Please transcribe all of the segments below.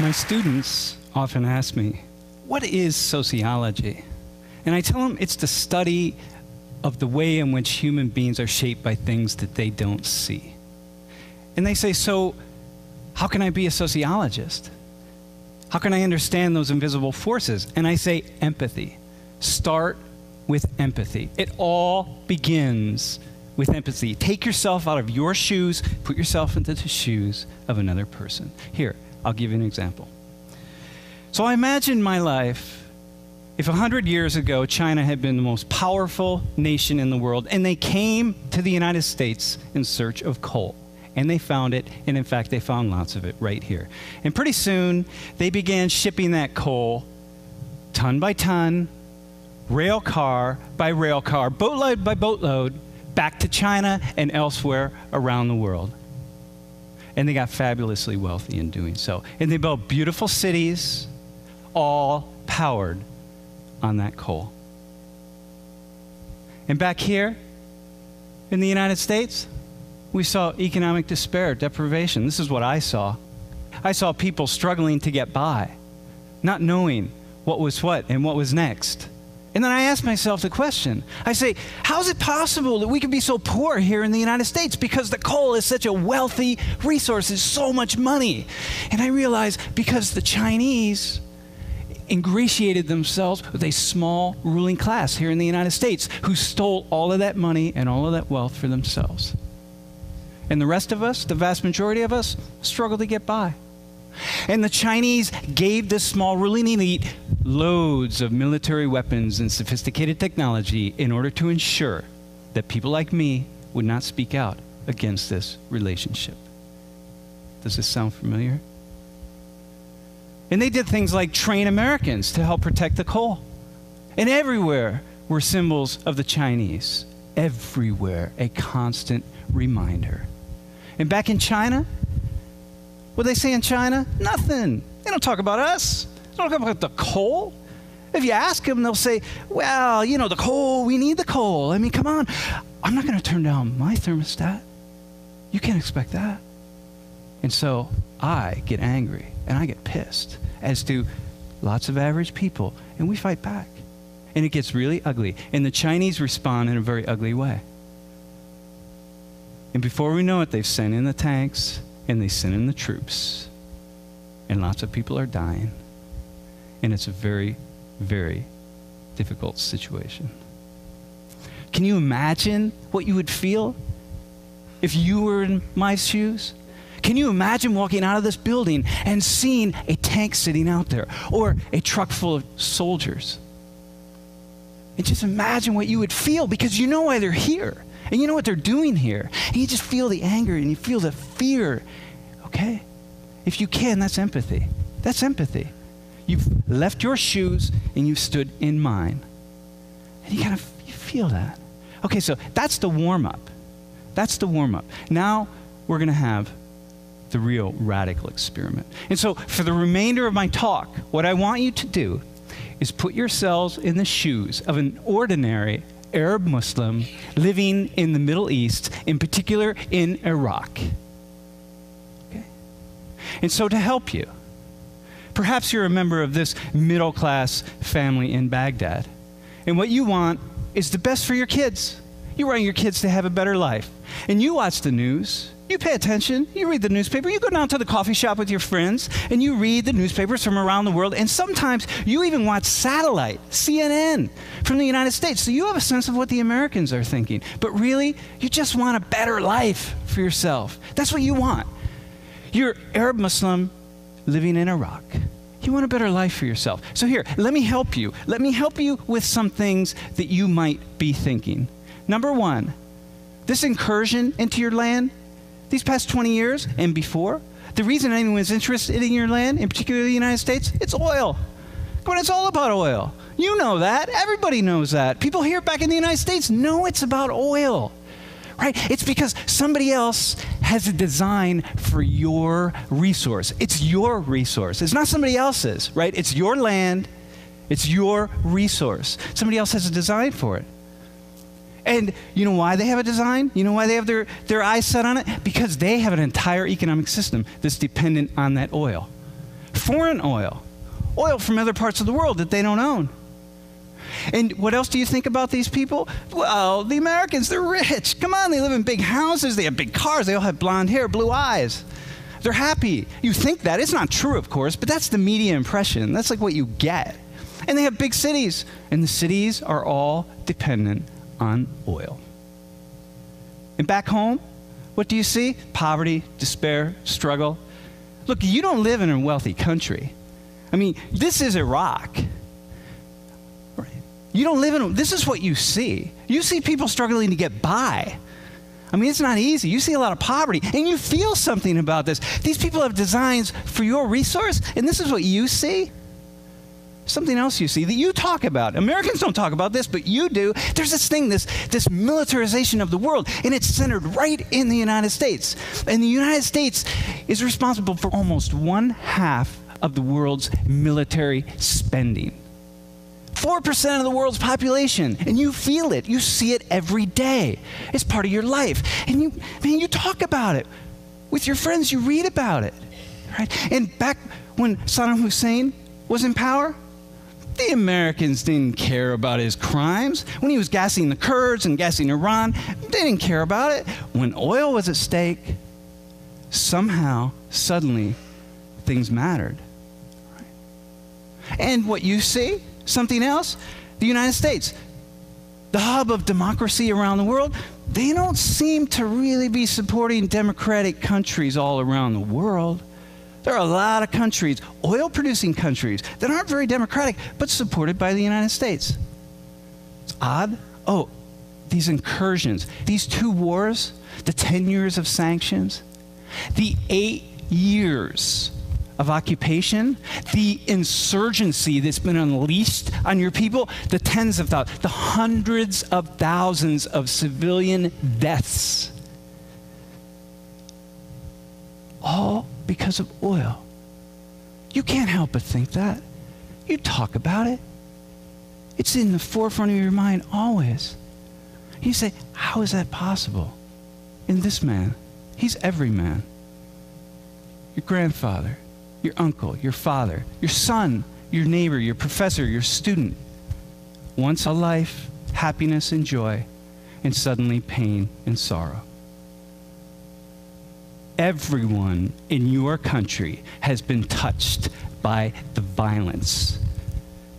My students often ask me, what is sociology? And I tell them it's the study of the way in which human beings are shaped by things that they don't see. And they say, so how can I be a sociologist? How can I understand those invisible forces? And I say, empathy. Start with empathy. It all begins with empathy. Take yourself out of your shoes, put yourself into the shoes of another person. Here, I'll give you an example. So I imagine my life if 100 years ago China had been the most powerful nation in the world and they came to the United States in search of coal. And they found it, and in fact, they found lots of it right here. And pretty soon, they began shipping that coal ton by ton, rail car by rail car, boatload by boatload, back to China and elsewhere around the world. And they got fabulously wealthy in doing so. And they built beautiful cities, all powered on that coal. And back here in the United States, we saw economic despair, deprivation. This is what I saw. I saw people struggling to get by, not knowing what was what and what was next. And then I asked myself the question. I say, how is it possible that we can be so poor here in the United States? Because the coal is such a wealthy resource, it's so much money. And I realized because the Chinese ingratiated themselves with a small ruling class here in the United States who stole all of that money and all of that wealth for themselves. And the rest of us, the vast majority of us, struggle to get by. And the Chinese gave this small ruling elite loads of military weapons and sophisticated technology in order to ensure that people like me would not speak out against this relationship. Does this sound familiar? And they did things like train Americans to help protect the coal. And everywhere were symbols of the Chinese. Everywhere, a constant reminder. And back in China, what do they say in China? Nothing. They don't talk about us. They don't talk about the coal. If you ask them, they'll say, well, you know, the coal, we need the coal. I mean, come on. I'm not going to turn down my thermostat. You can't expect that. And so I get angry and I get pissed, as do lots of average people, and we fight back. And it gets really ugly. And the Chinese respond in a very ugly way. And before we know it, they've sent in the tanks, and they send in the troops. And lots of people are dying. And it's a very, very difficult situation. Can you imagine what you would feel if you were in my shoes? Can you imagine walking out of this building and seeing a tank sitting out there or a truck full of soldiers? And just imagine what you would feel, because you know why they're here. And you know what they're doing here. And you just feel the anger and you feel the fear. Okay? If you can, that's empathy. That's empathy. You've left your shoes and you've stood in mine. And you feel that. Okay, so that's the warm-up. That's the warm-up. Now we're going to have the real radical experiment. And so for the remainder of my talk, what I want you to do is put yourselves in the shoes of an ordinary Arab Muslim living in the Middle East, in particular in Iraq. Okay? And so to help you, perhaps you're a member of this middle-class family in Baghdad, and what you want is the best for your kids. You want your kids to have a better life. And you watch the news, you pay attention, you read the newspaper, you go down to the coffee shop with your friends, and you read the newspapers from around the world, and sometimes you even watch satellite, CNN, from the United States, so you have a sense of what the Americans are thinking. But really, you just want a better life for yourself. That's what you want. You're Arab Muslim living in Iraq. You want a better life for yourself. So here, let me help you. Let me help you with some things that you might be thinking. Number one, this incursion into your land, these past 20 years and before, the reason anyone's interested in your land, in particular the United States, it's oil. Come on, it's all about oil. You know that. Everybody knows that. People here back in the United States know it's about oil, right? It's because somebody else has a design for your resource. It's your resource. It's not somebody else's, right? It's your land. It's your resource. Somebody else has a design for it. And you know why they have a design? You know why they have their eyes set on it? Because they have an entire economic system that's dependent on that oil. foreign oil, oil from other parts of the world that they don't own. And what else do you think about these people? Well, the Americans, they're rich. Come on, they live in big houses, they have big cars, they all have blonde hair, blue eyes. They're happy. You think that. It's not true, of course, but that's the media impression. That's like what you get. And they have big cities, and the cities are all dependent on oil. And back home, what do you see? Poverty, despair, struggle. Look, you don't live in a wealthy country. I mean, this is Iraq. You don't live in, this is what you see. You see people struggling to get by. I mean, it's not easy. You see a lot of poverty, and you feel something about this. These people have designs for your resource, and this is what you see. Something else you see that you talk about. Americans don't talk about this, but you do. There's this thing, this militarization of the world, and it's centered right in the United States. And the United States is responsible for almost 1/2 of the world's military spending. 4% of the world's population, and you feel it. You see it every day. It's part of your life. And you talk about it. With your friends, you read about it. Right? And back when Saddam Hussein was in power, the Americans didn't care about his crimes. When he was gassing the Kurds and gassing Iran, they didn't care about it. When oil was at stake, somehow, suddenly, things mattered. Right? And what you see, something else, the United States, the hub of democracy around the world, they don't seem to really be supporting democratic countries all around the world. There are a lot of countries, oil-producing countries, that aren't very democratic, but supported by the United States. It's odd. Oh, these incursions, these 2 wars, the 10 years of sanctions, the 8 years of occupation, the insurgency that's been unleashed on your people, the tens of thousands, the hundreds of thousands of civilian deaths, all because of oil. You can't help but think that. You talk about it. It's in the forefront of your mind always. You say, how is that possible? In this man, he's every man. Your grandfather, your uncle, your father, your son, your neighbor, your professor, your student. Once a life, happiness and joy, and suddenly pain and sorrow. Everyone in your country has been touched by the violence,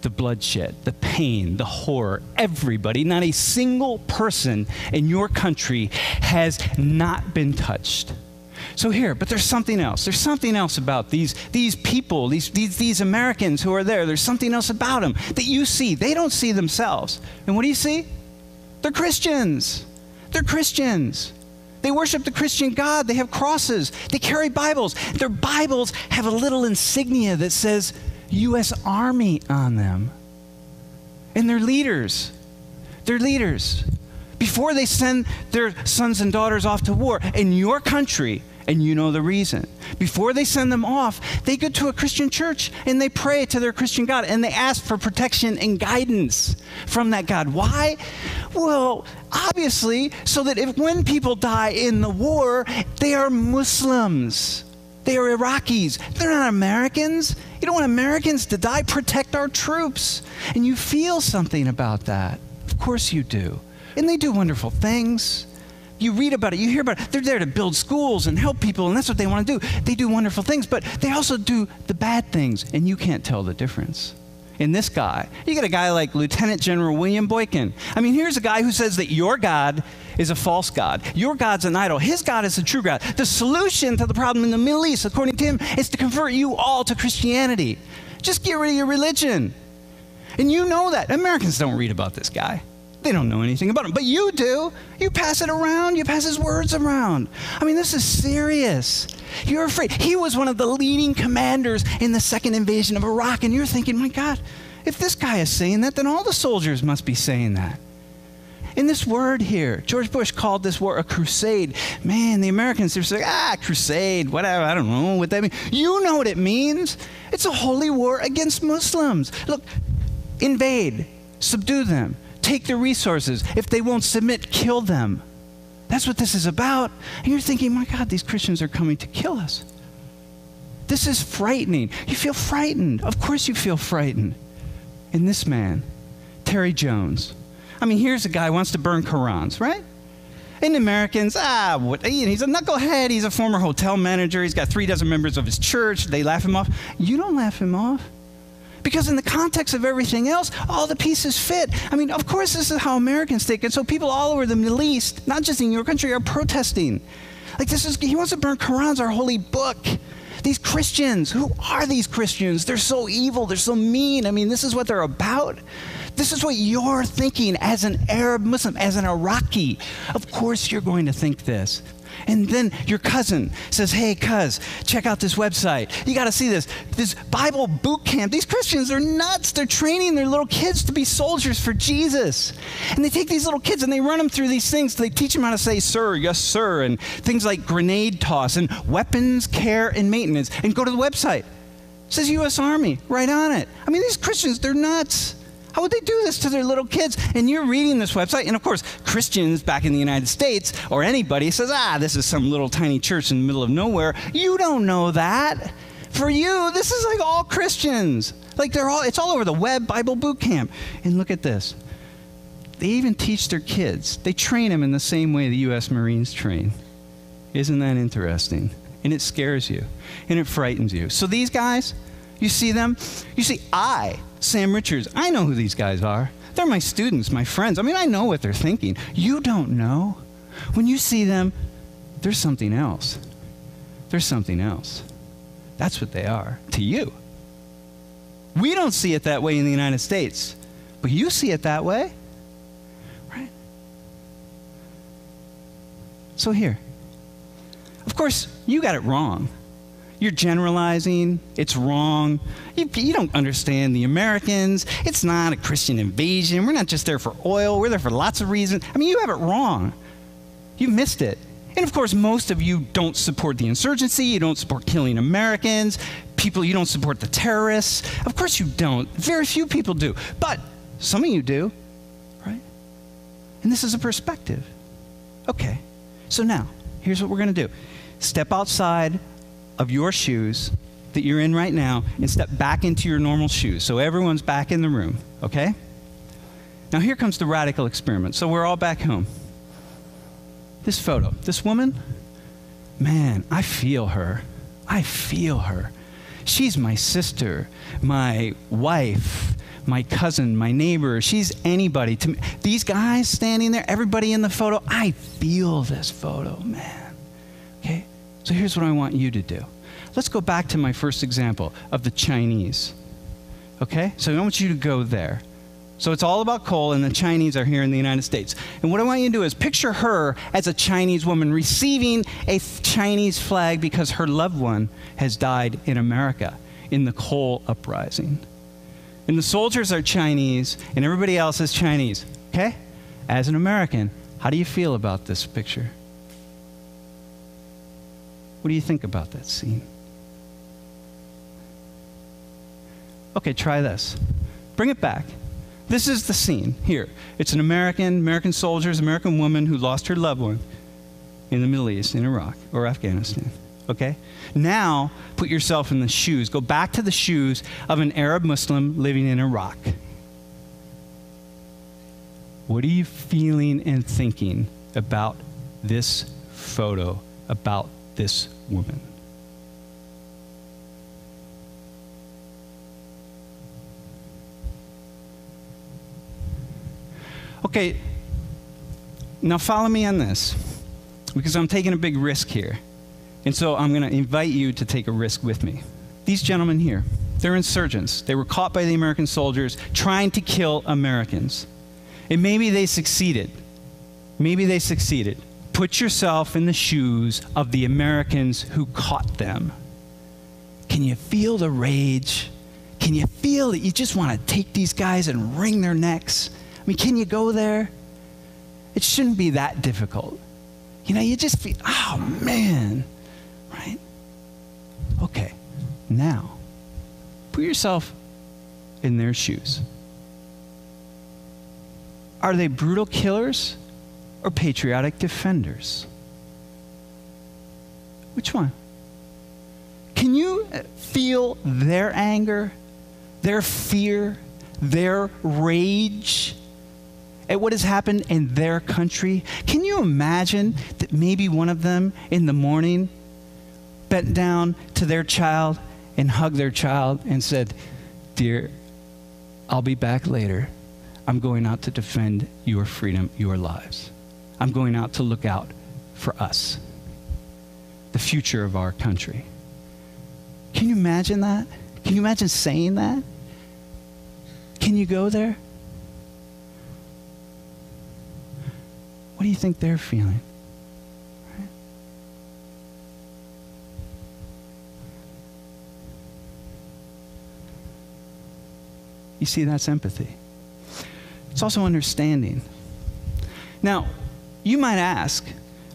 the bloodshed, the pain, the horror. Everybody, not a single person in your country has not been touched. So here, but there's something else. There's something else about these people, these Americans who are there. There's something else about them that you see. They don't see themselves. And what do you see? They're Christians. They're Christians. They worship the Christian God. They have crosses. They carry Bibles. Their Bibles have a little insignia that says U.S. Army on them. And they're leaders. They're leaders. Before they send their sons and daughters off to war in your country, and you know the reason, before they send them off, they go to a Christian church and they pray to their Christian God and they ask for protection and guidance from that God. Why? Well, obviously, so that when people die in the war, they are Muslims. They are Iraqis. They're not Americans. You don't want Americans to die. Protect our troops. And you feel something about that. Of course you do. And they do wonderful things. You read about it, you hear about it. They're there to build schools and help people, and that's what they want to do. They do wonderful things, but they also do the bad things, and you can't tell the difference. In this guy, you get a guy like Lieutenant General William Boykin. I mean, here's a guy who says that your God is a false God. Your God's an idol. His God is the true God. The solution to the problem in the Middle East, according to him, is to convert you all to Christianity. Just get rid of your religion. And you know that. Americans don't read about this guy. They don't know anything about him, but you do. You pass it around. You pass his words around. I mean, this is serious. You're afraid. He was one of the leading commanders in the second invasion of Iraq, and you're thinking, my God, if this guy is saying that, then all the soldiers must be saying that. In this word here, George Bush called this war a crusade. Man, the Americans, they're saying, crusade, whatever, I don't know what that means. You know what it means. It's a holy war against Muslims. Look, invade, subdue them. Take their resources. If they won't submit, kill them. That's what this is about. And you're thinking, my God, these Christians are coming to kill us. This is frightening. You feel frightened. Of course you feel frightened. And this man, Terry Jones. I mean, here's a guy who wants to burn Qurans, right? And Americans, he's a knucklehead. He's a former hotel manager. He's got 3 dozen members of his church. They laugh him off. You don't laugh him off. Because in the context of everything else, all the pieces fit. I mean, of course, this is how Americans think. And so people all over the Middle East, not just in your country, are protesting. Like he wants to burn Qurans, our holy book. These Christians, who are these Christians? They're so evil. They're so mean. I mean, this is what they're about. This is what you're thinking as an Arab Muslim, as an Iraqi. Of course you're going to think this. And then your cousin says, hey, cuz, check out this website. You got to see this Bible boot camp. These Christians are nuts. They're training their little kids to be soldiers for Jesus. And they take these little kids and they run them through these things. They teach them how to say, sir, yes, sir, and things like grenade toss and weapons, care, and maintenance. And go to the website. It says U.S. Army right on it. I mean, these Christians, they're nuts. How would they do this to their little kids? And you're reading this website, and of course, Christians back in the United States, or anybody says, this is some little tiny church in the middle of nowhere. You don't know that. For you, this is like all Christians. Like it's all over the web, Bible boot camp. And look at this. They even teach their kids. They train them in the same way the U.S. Marines train. Isn't that interesting? And it scares you, and it frightens you. So these guys, you see them? You see, Sam Richards, I know who these guys are. They're my students, my friends. I mean, I know what they're thinking. You don't know. When you see them, there's something else. There's something else. That's what they are to you. We don't see it that way in the United States, but you see it that way, right? So here, of course, you got it wrong. You're generalizing. It's wrong. You don't understand the Americans. It's not a Christian invasion. We're not just there for oil. We're there for lots of reasons. I mean, you have it wrong. You missed it. And of course, most of you don't support the insurgency. You don't support killing Americans. You don't support the terrorists. Of course you don't. Very few people do. But some of you do, right? And this is a perspective. Okay. So now, here's what we're going to do. Step outside of your shoes that you're in right now and step back into your normal shoes. So everyone's back in the room, okay? Now here comes the radical experiment. So we're all back home. This photo, this woman, man, I feel her. I feel her. She's my sister, my wife, my cousin, my neighbor. She's anybody to me. These guys standing there, everybody in the photo, I feel this photo, man. Okay? So here's what I want you to do. Let's go back to my first example of the Chinese. Okay? So I want you to go there. So it's all about coal, and the Chinese are here in the United States. And what I want you to do is picture her as a Chinese woman receiving a Chinese flag because her loved one has died in America in the coal uprising. And the soldiers are Chinese, and everybody else is Chinese. Okay? As an American, how do you feel about this picture? What do you think about that scene? Okay, try this. Bring it back. This is the scene here. It's an American soldiers, American woman who lost her loved one in the Middle East, in Iraq or Afghanistan. Okay? Now, put yourself in the shoes. Go back to the shoes of an Arab Muslim living in Iraq. What are you feeling and thinking about this photo, about this woman? Okay, now follow me on this, because I'm taking a big risk here. And so I'm going to invite you to take a risk with me. These gentlemen here, they're insurgents. They were caught by the American soldiers trying to kill Americans. And maybe they succeeded. Maybe they succeeded. Put yourself in the shoes of the Americans who caught them. Can you feel the rage? Can you feel that you just want to take these guys and wring their necks? I mean, can you go there? It shouldn't be that difficult. You know, you just feel, oh man, right? Okay, now, put yourself in their shoes. Are they brutal killers or patriotic defenders? Which one? Can you, feel their anger, their fear, their rage at what has happened in their country? Can you imagine that maybe one of them in the morning bent down to their child and hugged their child and said, "Dear, I'll be back later. I'm going out to defend your freedom, your lives. I'm going out to look out for us, the future of our country." Can you imagine that? Can you imagine saying that? Can you go there? What do you think they're feeling? Right? You see, that's empathy. It's also understanding. Now, you might ask,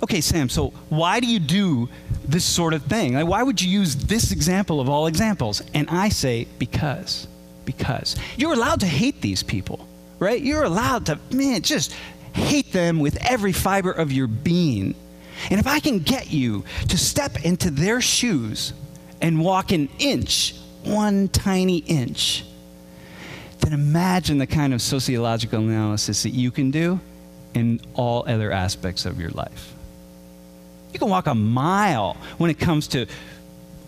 okay, Sam, so why do you do this sort of thing? Like, why would you use this example of all examples? And I say, because. You're allowed to hate these people, right? You're allowed to, just hate them with every fiber of your being. And if I can get you to step into their shoes and walk an inch, one tiny inch, then imagine the kind of sociological analysis that you can do in all other aspects of your life. You can walk a mile when it comes to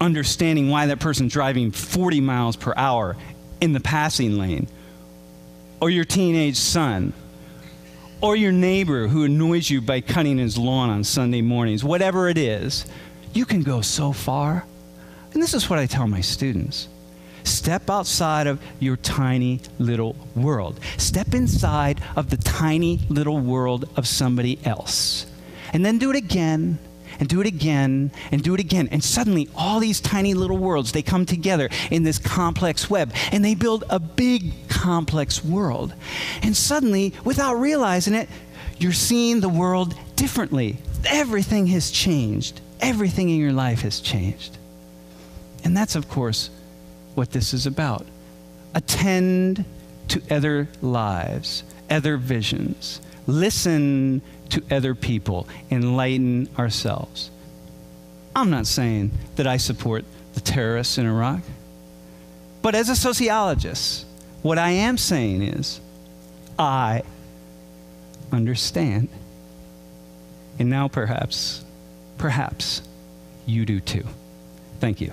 understanding why that person's driving 40 miles per hour in the passing lane, or your teenage son, or your neighbor who annoys you by cutting his lawn on Sunday mornings. Whatever it is, you can go so far. And this is what I tell my students. Step outside of your tiny little world. Step inside of the tiny little world of somebody else. And then do it again, and do it again, and do it again. And suddenly, all these tiny little worlds, they come together in this complex web, and they build a big, complex world. And suddenly, without realizing it, you're seeing the world differently. Everything has changed. Everything in your life has changed. And that's, of course, what this is about. Attend to other lives, other visions. Listen to other people, enlighten ourselves. I'm not saying that I support the terrorists in Iraq, but as a sociologist, what I am saying is I understand. And now perhaps you do too. Thank you.